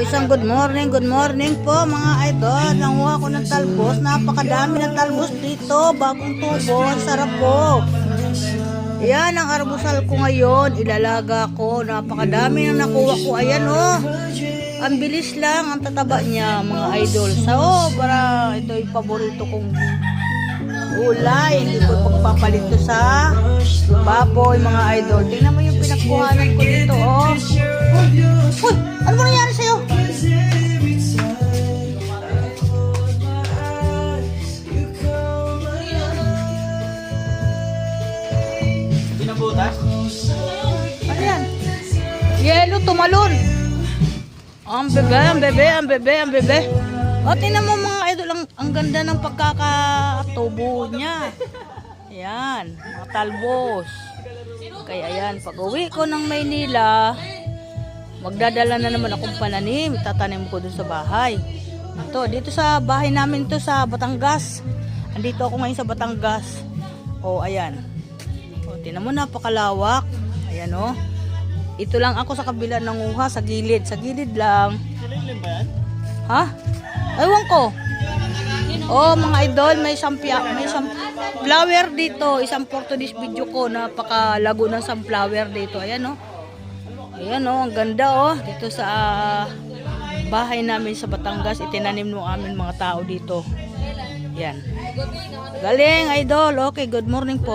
isang good morning po mga idol. Nanguha ko ng talbos, napakadami ng talbos dito, bagong tubo, ang sarap po. Yan ang arbusal ko ngayon, ilalaga ko, napakadami na nakuha ko. Ayan oh, ang bilis lang, ang tataba niya mga idol. So, para ito yung paborito kong ulay, hindi ko pagpapalit to sa baboy mga idol. Tingnan mo yung pinagkuhanan ko dito oh. Uy, ano nangyari sa'yo? Pinabutas? Ano yan? Yelo, tumalon. Ang bebe. O, tingnan mo mga idol, ang ganda ng pagkakatubo niya. Ayan, mga talbos. Kaya ayan, pag uwi ko ng Maynila, magdadala na naman akong pananim. Tatanim ko dun sa bahay. Ito, dito sa bahay namin to sa Batangas. Andito ako ngayon sa Batangas. O, ayan. O, tingnan mo, napakalawak. Ayan o. Ito lang ako sa kabila nanguha, sa gilid. Sa gilid lang. Sililim ba yan? Ha? Ewan ko. Oh, mga idol, may sunflower dito. Isang Portuguese video ko. Napakalago ng sunflower dito. Ayan oh. Ayan oh, ang ganda oh. Dito sa bahay namin sa Batangas, itinanim ng amin mga tao dito. Yan. Galing idol. Okay, good morning po.